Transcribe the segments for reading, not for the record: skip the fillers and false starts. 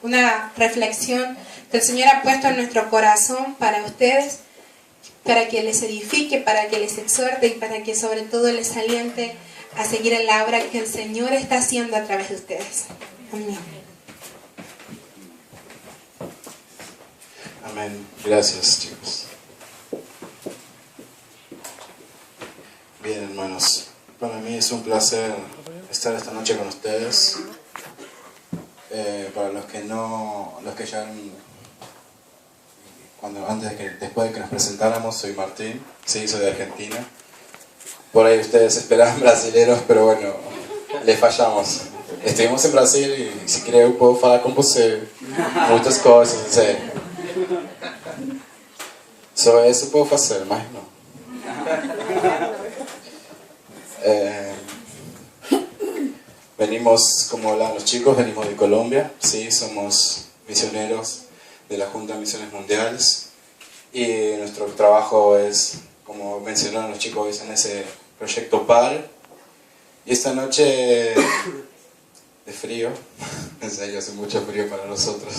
Una reflexión que el Señor ha puesto en nuestro corazón para ustedes, para que les edifique, para que les exhorte y para que sobre todo les aliente a seguir en la obra que el Señor está haciendo a través de ustedes. Amén. Amén. Gracias, chicos. Bien, hermanos. Para mí es un placer estar esta noche con ustedes. Para los que ya después de que nos presentáramos, soy Martín, sí, soy de Argentina. Por ahí ustedes esperaban brasileros, pero bueno, les fallamos. Estuvimos en Brasil y si quiere eu puedo falar com você muitas coisas, sei. Só isso puedo fazer, mas não. Venimos, como hablan los chicos, venimos de Colombia, sí, somos misioneros de la Junta de Misiones Mundiales y nuestro trabajo es, como mencionaron los chicos, es en ese proyecto PAR. Y esta noche de frío, en serio hace mucho frío para nosotros,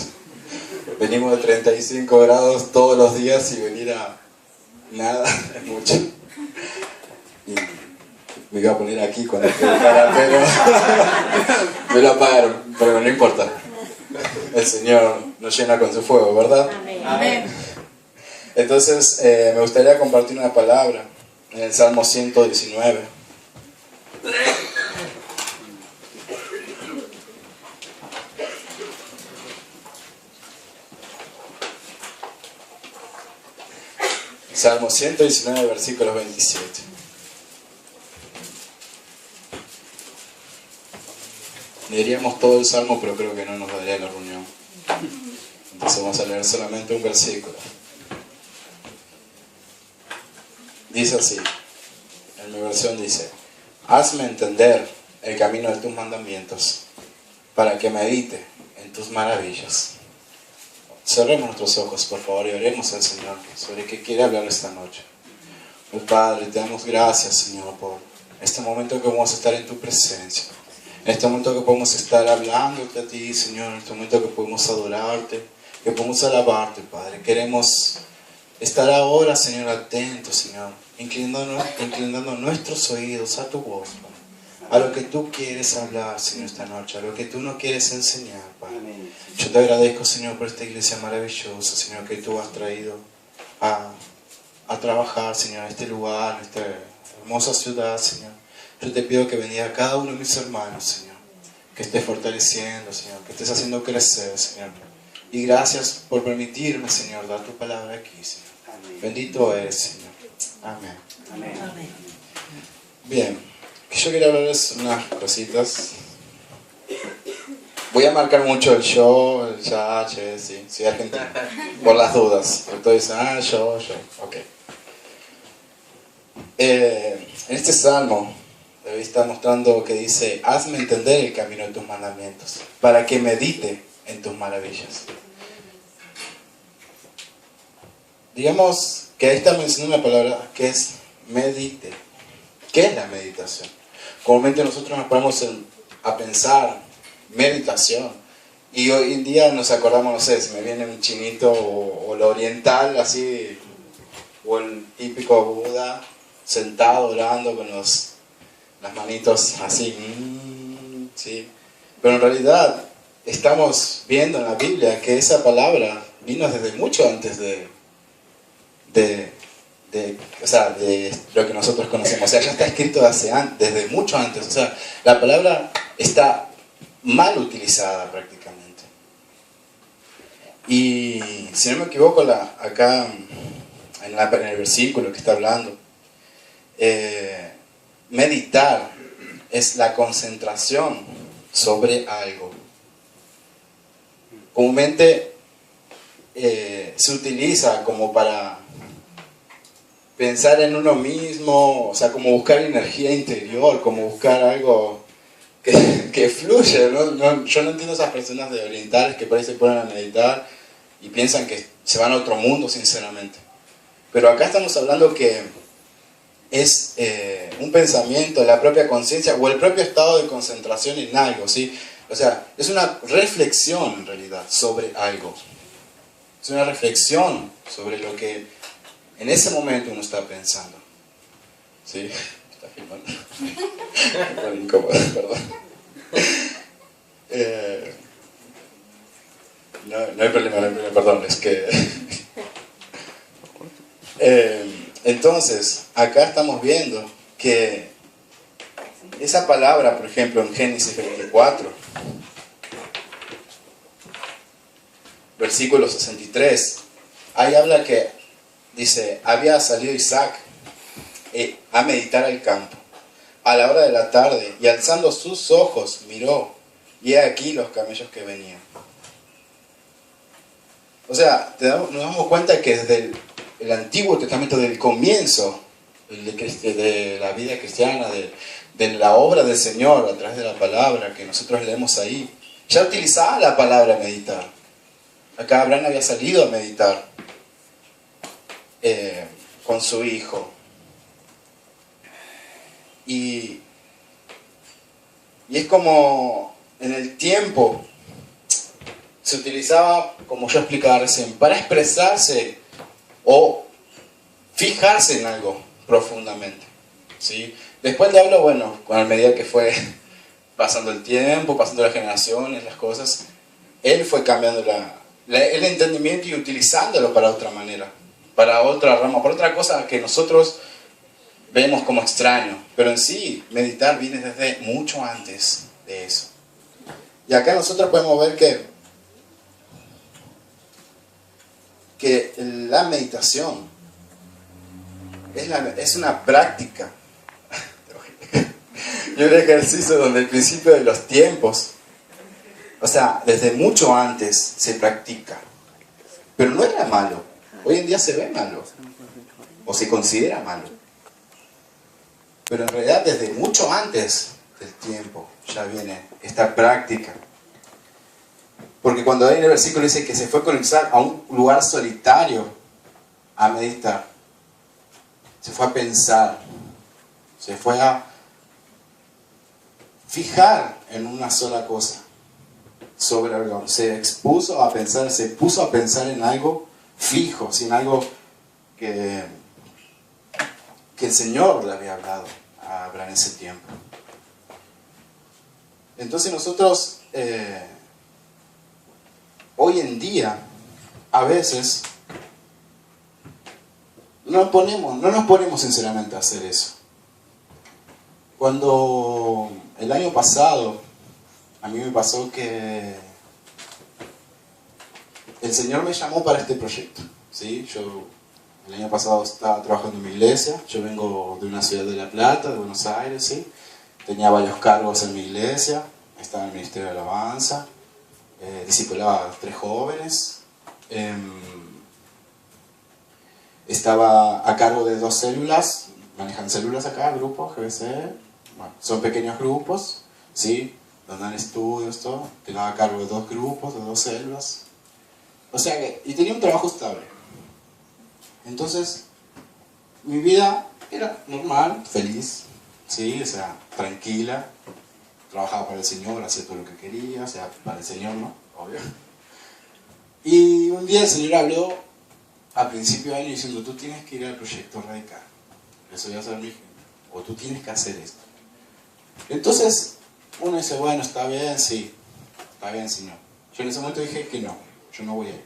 venimos de 35 grados todos los días y venir a nada es mucho. Y me iba a poner aquí con este cara, pero me lo apagaron, pero no importa. El Señor nos llena con su fuego, ¿verdad? Amén. Entonces, me gustaría compartir una palabra en el Salmo 119. Salmo 119, versículos 27. Leeríamos todo el Salmo, pero creo que no nos daría la reunión. Entonces vamos a leer solamente un versículo. Dice así, en mi versión dice: hazme entender el camino de tus mandamientos, para que medite en tus maravillas. Cerremos nuestros ojos, por favor, y oremos al Señor sobre qué quiere hablar esta noche. Oh Padre, te damos gracias, Señor, por este momento que vamos a estar en tu presencia. En este momento que podemos estar hablándote a ti, Señor, en este momento que podemos adorarte, que podemos alabarte, Padre. Queremos estar ahora, Señor, atentos, Señor, inclinando nuestros oídos a tu voz, Padre, a lo que tú quieres hablar, Señor, esta noche, a lo que tú nos quieres enseñar, Padre. Yo te agradezco, Señor, por esta iglesia maravillosa, Señor, que tú has traído a trabajar, Señor, a este lugar, a esta hermosa ciudad, Señor. Yo te pido que bendiga a cada uno de mis hermanos, Señor, que estés fortaleciendo, Señor, que estés haciendo crecer, Señor. Y gracias por permitirme, Señor, dar tu palabra aquí, Señor. Amén. Bendito eres, Señor. Amén. Amén. Amén. Bien, yo quería hablarles unas cositas. Voy a marcar mucho el yo, el ya, che, sí, soy argentino, por las dudas. Entonces, yo, ok. En este salmo está mostrando que dice: hazme entender el camino de tus mandamientos, para que medite en tus maravillas. Digamos que ahí está mencionando una palabra que es medite. ¿Qué es la meditación? Comúnmente nosotros nos ponemos a pensar meditación y hoy en día nos acordamos, no sé, si me viene un chinito o lo oriental así, o el típico Buda sentado orando con las manitos así, ¿sí? Pero en realidad estamos viendo en la Biblia que esa palabra vino desde mucho antes de lo que nosotros conocemos. O sea, ya está escrito desde mucho antes. O sea, la palabra está mal utilizada prácticamente. Y si no me equivoco, acá en el versículo que está hablando, meditar es la concentración sobre algo. Comúnmente se utiliza como para pensar en uno mismo, o sea, como buscar energía interior, como buscar algo que fluye, ¿no? Yo no entiendo esas personas de orientales que por ahí se ponen a meditar y piensan que se van a otro mundo, sinceramente. Pero acá estamos hablando que es un pensamiento, la propia conciencia o el propio estado de concentración en algo, ¿sí? O O sea, es una reflexión en realidad sobre algo. Es una reflexión sobre lo que en ese momento uno está pensando. ¿Sí? Está filmando. Bueno, incómodo, perdón. No hay problema, perdón, es que... entonces, acá estamos viendo que esa palabra, por ejemplo, en Génesis 24, versículo 63, ahí habla que, dice, había salido Isaac a meditar al campo a la hora de la tarde, y alzando sus ojos miró, y he aquí los camellos que venían. O sea, nos damos cuenta que desde el Antiguo Testamento, del comienzo de la vida cristiana, de la obra del Señor a través de la palabra que nosotros leemos ahí, ya utilizaba la palabra meditar. Acá Abraham había salido a meditar con su hijo. Y es como en el tiempo se utilizaba, como yo explicaba recién, para expresarse o fijarse en algo profundamente, ¿sí? Después le hablo, bueno, con la medida que fue pasando el tiempo, pasando las generaciones, las cosas, él fue cambiando el entendimiento y utilizándolo para otra manera, para otra rama, para otra cosa que nosotros vemos como extraño, pero en sí, meditar viene desde mucho antes de eso. Y acá nosotros podemos ver que la meditación es una práctica y un ejercicio donde el principio de los tiempos, o sea, desde mucho antes se practica, pero no era malo. Hoy en día se ve malo o se considera malo, pero en realidad desde mucho antes del tiempo ya viene esta práctica. Porque cuando ahí en el versículo dice que se fue con Isaac a un lugar solitario a meditar, se fue a pensar, se fue a fijar en una sola cosa, sobre algo, se expuso a pensar, se puso a pensar en algo fijo, sin algo que el Señor le había hablado a Abraham en ese tiempo. Entonces nosotros hoy en día a veces no nos ponemos sinceramente a hacer eso. Cuando el año pasado a mí me pasó que el Señor me llamó para este proyecto, ¿sí? Yo el año pasado estaba trabajando en mi iglesia. Yo vengo de una ciudad de La Plata, de Buenos Aires, ¿sí? Tenía varios cargos en mi iglesia, estaba en el Ministerio de Alabanza, discipulaba a 3 jóvenes, estaba a cargo de 2 células, manejan células acá, grupos, GBC, bueno, son pequeños grupos, ¿sí? Donde dan estudios, todo. Tenía a cargo de 2 grupos, de 2 células. O sea que, y tenía un trabajo estable. Entonces, mi vida era normal, feliz, ¿sí? O sea, tranquila. Trabajaba para el Señor, hacía todo lo que quería, o sea, para el Señor, ¿no? Obvio. Y un día el Señor habló a principio de año diciendo: tú tienes que ir al proyecto radical. Eso ya ser mi gente. O tú tienes que hacer esto. Entonces, uno dice: bueno, está bien, sí. Está bien, Señor. Yo en ese momento dije que no, yo no voy a ir.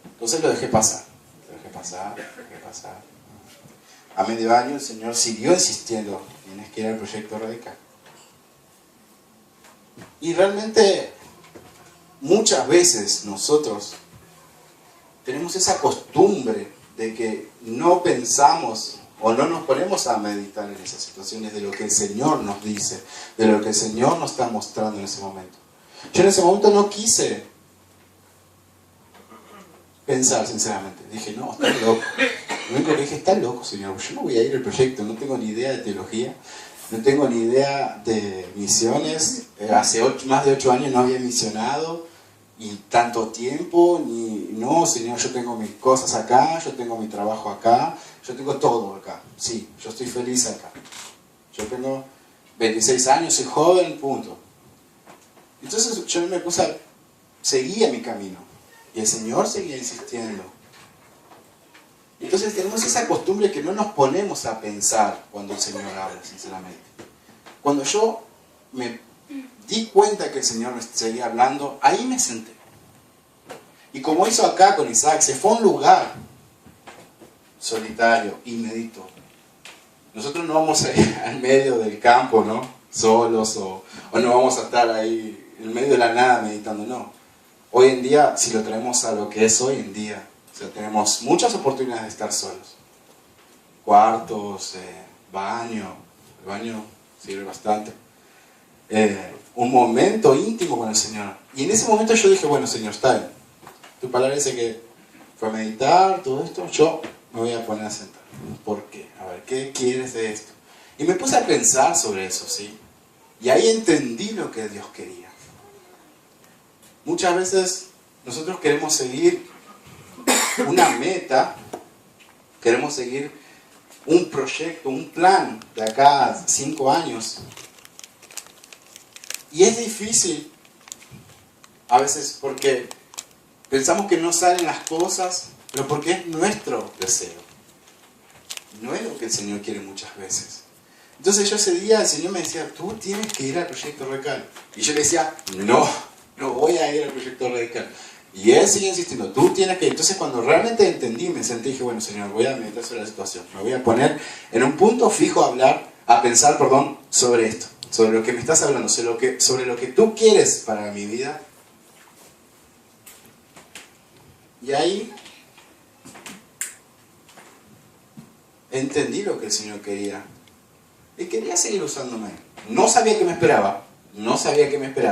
Entonces lo dejé pasar. A medio año el Señor siguió insistiendo: tienes que ir al proyecto radical. Y realmente muchas veces nosotros tenemos esa costumbre de que no pensamos o no nos ponemos a meditar en esas situaciones de lo que el Señor nos dice, de lo que el Señor nos está mostrando en ese momento. Yo en ese momento no quise pensar, sinceramente. Dije: no, estás loco. Lo único que dije: estás loco, Señor. Yo no voy a ir al proyecto, no tengo ni idea de teología, no tengo ni idea de misiones. Hace más de 8 años no había misionado, y tanto tiempo, no, Señor, yo tengo mis cosas acá, yo tengo mi trabajo acá, yo tengo todo acá. Sí, yo estoy feliz acá. Yo tengo 26 años, soy joven, punto. Entonces yo me puse a seguir mi camino. Y el Señor seguía insistiendo. Entonces tenemos esa costumbre que no nos ponemos a pensar cuando el Señor habla, sinceramente. Cuando yo me di cuenta que el Señor me seguía hablando, ahí me senté. Y como hizo acá con Isaac, se fue a un lugar solitario y meditó. Nosotros no vamos a ir al medio del campo, ¿no? Solos, o no vamos a estar ahí en medio de la nada meditando, no. Hoy en día, si lo traemos a lo que es hoy en día, o sea, tenemos muchas oportunidades de estar solos. Cuartos, baño, el baño sirve bastante. Un momento íntimo con el Señor. Y en ese momento yo dije, bueno, Señor, está bien. Tu palabra dice que fue a meditar, todo esto, yo me voy a poner a sentar. ¿Por qué? A ver, ¿qué quieres de esto? Y me puse a pensar sobre eso, ¿sí? Y ahí entendí lo que Dios quería. Muchas veces nosotros queremos seguir una meta, queremos seguir un proyecto, un plan de acá a 5 años. Y es difícil a veces porque pensamos que no salen las cosas, pero porque es nuestro deseo. No es lo que el Señor quiere muchas veces. Entonces yo ese día el Señor me decía, tú tienes que ir al proyecto radical. Y yo le decía, no voy a ir al proyecto radical. Y Él sigue insistiendo, tú tienes que ir. Entonces cuando realmente entendí, me senté y dije, bueno Señor, voy a meditar sobre la situación. Me voy a poner en un punto fijo a pensar sobre esto. Sobre lo que me estás hablando, sobre lo que tú quieres para mi vida. Y ahí entendí lo que el Señor quería. Y quería seguir usándome. No sabía qué me esperaba.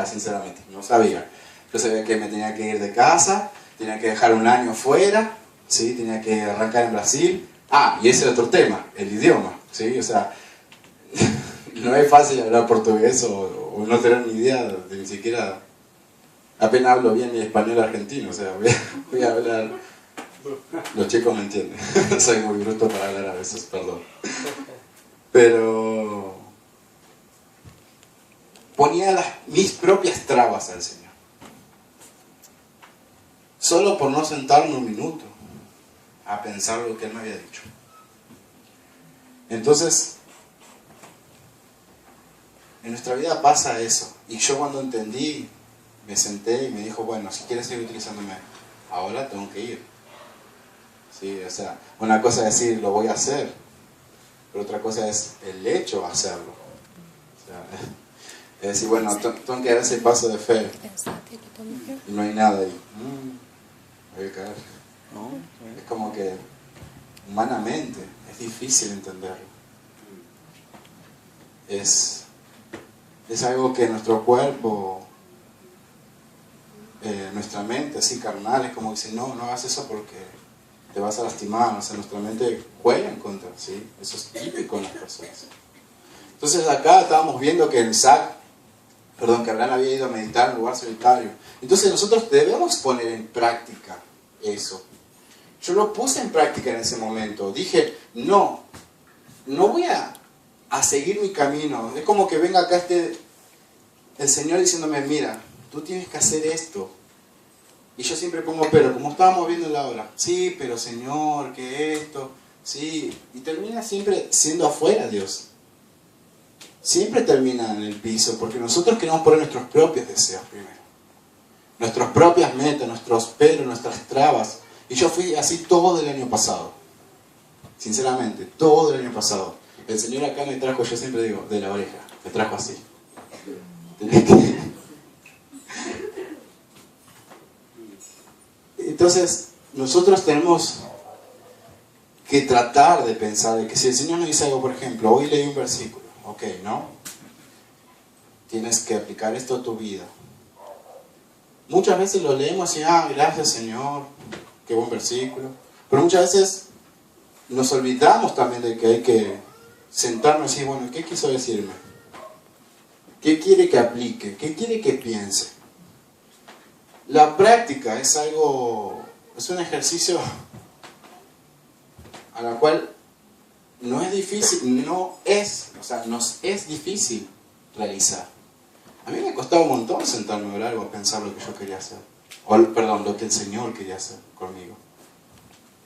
Sinceramente. No sabía. Yo sabía que me tenía que ir de casa, tenía que dejar un año fuera, ¿sí? Tenía que arrancar en Brasil. Y ese era otro tema, el idioma, ¿sí? O sea, no es fácil hablar portugués o no tener ni idea de ni siquiera... Apenas hablo bien el español argentino, o sea, voy a hablar... Los chicos me entienden. Soy muy bruto para hablar a veces, perdón. Pero ponía mis propias trabas al Señor. Solo por no sentarme un minuto a pensar lo que Él me había dicho. Entonces, en nuestra vida pasa eso. Y yo cuando entendí, me senté y me dijo, bueno, si quieres seguir utilizándome, ahora tengo que ir. Sí, o sea, una cosa es decir, lo voy a hacer, pero otra cosa es el hecho de hacerlo. O sea, es decir, bueno, tengo que dar ese paso de fe. Y no hay nada ahí. Voy a caer. Es como que humanamente es difícil entenderlo. Es algo que nuestro cuerpo, nuestra mente así carnal, es como dice, no hagas eso porque te vas a lastimar. O sea, nuestra mente juega en contra, ¿sí? Eso es típico en las personas. Entonces acá estábamos viendo que que Abraham había ido a meditar en un lugar solitario. Entonces nosotros debemos poner en práctica eso. Yo lo puse en práctica en ese momento. Dije, no voy a seguir mi camino. Es como que venga acá el Señor diciéndome, mira, tú tienes que hacer esto. Y yo siempre pongo, pero como estábamos viendo la hora, sí, pero Señor, que esto, sí. Y termina siempre siendo afuera Dios. Siempre termina en el piso, porque nosotros queremos poner nuestros propios deseos primero. Nuestras propias metas, nuestros peros, nuestras trabas. Y yo fui así todo el año pasado. Sinceramente, todo el año pasado. El Señor acá me trajo, yo siempre digo, de la oreja. Me trajo así. Entonces, nosotros tenemos que tratar de pensar de que si el Señor nos dice algo, por ejemplo, hoy leí un versículo, ok, ¿no? Tienes que aplicar esto a tu vida. Muchas veces lo leemos y, gracias Señor, qué buen versículo. Pero muchas veces nos olvidamos también de que hay que sentarnos y decir, bueno, ¿qué quiso decirme? ¿Qué quiere que aplique? ¿Qué quiere que piense? La práctica es un ejercicio a la cual nos es difícil realizar. A mí me costaba un montón sentarme a orar o a pensar lo que yo quería hacer. Perdón, lo que el Señor quería hacer conmigo.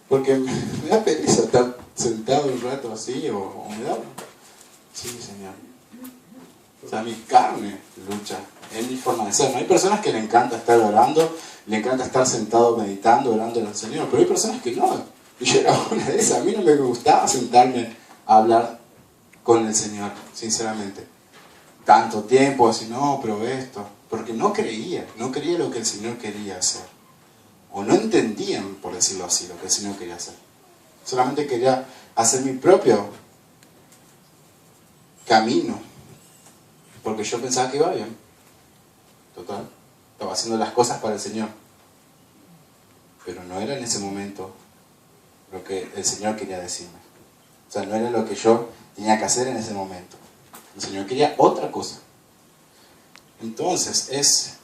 Porque me da pereza estar sentado un rato así o me da... Sí, Señor. O sea, mi carne lucha, es mi forma de ser. No hay personas que le encanta estar orando, le encanta estar sentado meditando, orando al Señor, pero hay personas que no. Y yo era una de esas. A mí no me gustaba sentarme a hablar con el Señor, sinceramente. Tanto tiempo, así, no, pero esto. Porque no creía lo que el Señor quería hacer. O no entendían, por decirlo así, lo que el Señor quería hacer. Solamente quería hacer mi propio camino. Porque yo pensaba que iba bien. Total. Estaba haciendo las cosas para el Señor. Pero no era en ese momento lo que el Señor quería decirme. O sea, no era lo que yo tenía que hacer en ese momento. El Señor quería otra cosa. Entonces, es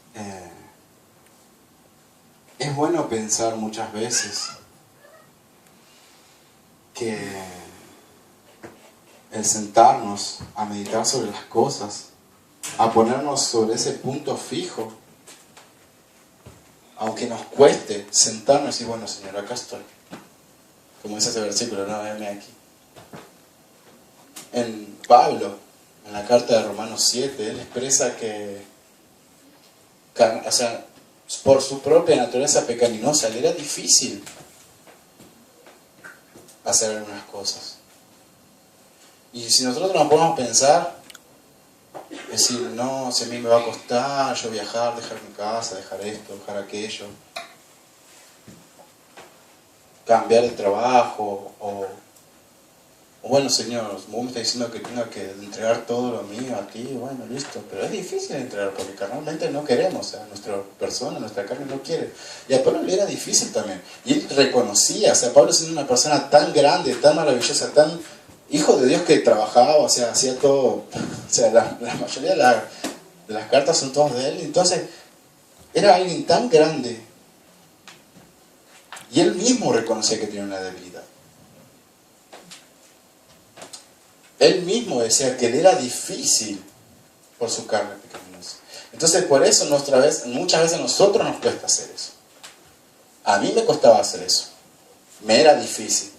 bueno pensar muchas veces que el sentarnos a meditar sobre las cosas, a ponernos sobre ese punto fijo, aunque nos cueste sentarnos y decir, bueno, Señor, acá estoy. Como dice ese versículo, no, venme aquí. En Pablo, en la carta de Romanos 7, él expresa que, o sea, por su propia naturaleza pecaminosa, le era difícil hacer algunas cosas. Y si nosotros nos ponemos a pensar, decir, no, si a mí me va a costar yo viajar, dejar mi casa, dejar esto, dejar aquello, cambiar de trabajo, o bueno, Señor, vos me estás diciendo que tenga que entregar todo lo mío a ti, bueno, listo, pero es difícil entregar porque carnalmente no queremos, o sea, nuestra persona, nuestra carne no quiere. Y a Pablo le era difícil también, y él reconocía, o sea, Pablo siendo una persona tan grande, tan maravillosa, tan hijo de Dios que trabajaba, o sea, hacía todo, o sea, la mayoría de las cartas son todas de él, entonces era alguien tan grande, y él mismo reconocía que tenía una debilidad. Él mismo decía que le era difícil por su carne pecaminosa. Entonces por eso muchas veces a nosotros nos cuesta hacer eso. A mí me costaba hacer eso. Me era difícil.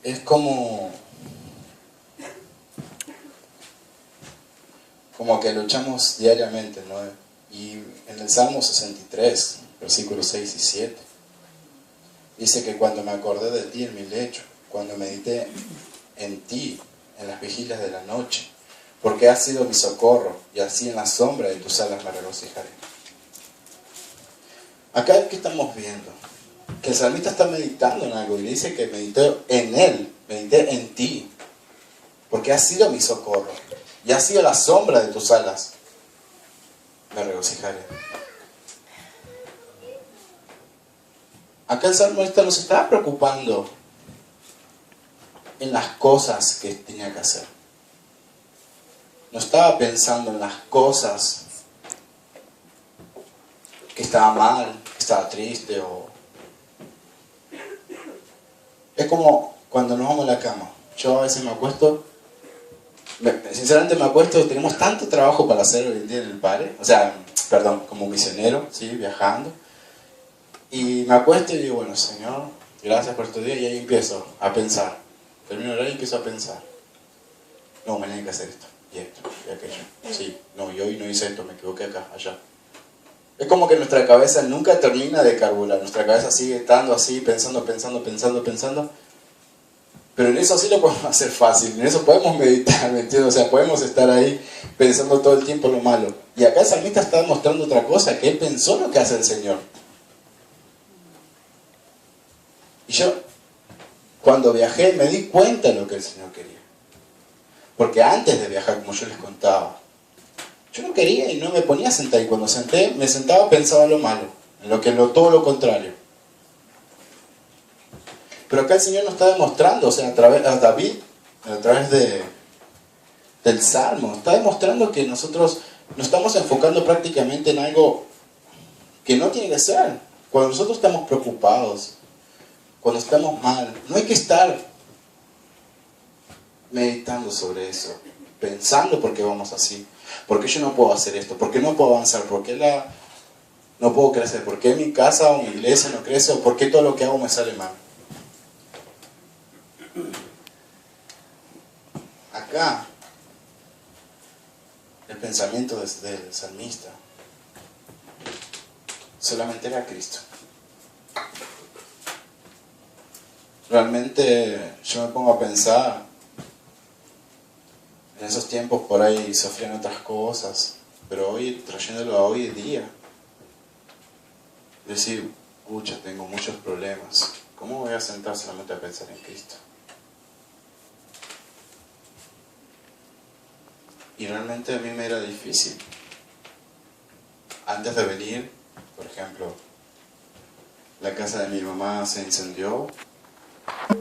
Es como que luchamos diariamente, ¿no? Y en el Salmo 63, versículos 6 y 7, dice que cuando me acordé de ti en mi lecho, cuando medité en ti en las vigilias de la noche, porque has sido mi socorro, y así en la sombra de tus alas me regocijaré. Acá, ¿qué estamos viendo? Que el salmista está meditando en algo y dice que medité en él, medité en ti, porque has sido mi socorro, y has sido la sombra de tus alas me regocijaré. Acá el salmista no se estaba preocupando en las cosas que tenía que hacer. No estaba pensando en las cosas que estaba mal, que estaba triste o... Es como cuando nos vamos a la cama. Yo a veces me acuesto, sinceramente me acuesto, tenemos tanto trabajo para hacer hoy en día en el Pare, o sea, perdón, como misionero, ¿sí? Viajando. Y me acuesto y digo, bueno, Señor, gracias por este día, y ahí empiezo a pensar. Termino de orar y empiezo a pensar. No, mañana hay que hacer esto, y aquello. Sí, no, y hoy no hice esto, me equivoqué acá, allá. Es como que nuestra cabeza nunca termina de carburar, nuestra cabeza sigue estando así, pensando. Pero en eso sí lo podemos hacer fácil, en eso podemos meditar, ¿me entiendes? O sea, podemos estar ahí pensando todo el tiempo lo malo. Y acá el salmista está mostrando otra cosa, que él pensó lo que hace el Señor. Y yo, cuando viajé, me di cuenta de lo que el Señor quería. Porque antes de viajar, como yo les contaba, yo no quería y no me ponía a sentar. Y cuando me sentaba, pensaba en lo malo, todo lo contrario. Pero acá el Señor nos está demostrando, o sea, a David, a través del Salmo, está demostrando que nosotros nos estamos enfocando prácticamente en algo que no tiene que ser. Cuando nosotros estamos preocupados, cuando estamos mal, no hay que estar meditando sobre eso, pensando por qué vamos así, por qué yo no puedo hacer esto, por qué no puedo avanzar, por qué no puedo crecer, por qué mi casa o mi iglesia no crece, o por qué todo lo que hago me sale mal. Acá, el pensamiento del salmista solamente era Cristo. Realmente yo me pongo a pensar, en esos tiempos por ahí sufrían otras cosas, pero hoy, trayéndolo a hoy en día, decir, pucha, tengo muchos problemas, ¿cómo voy a sentar solamente a pensar en Cristo? Y realmente a mí me era difícil. Antes de venir, por ejemplo, la casa de mi mamá se incendió,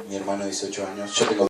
mi hermano de 18 años, yo tengo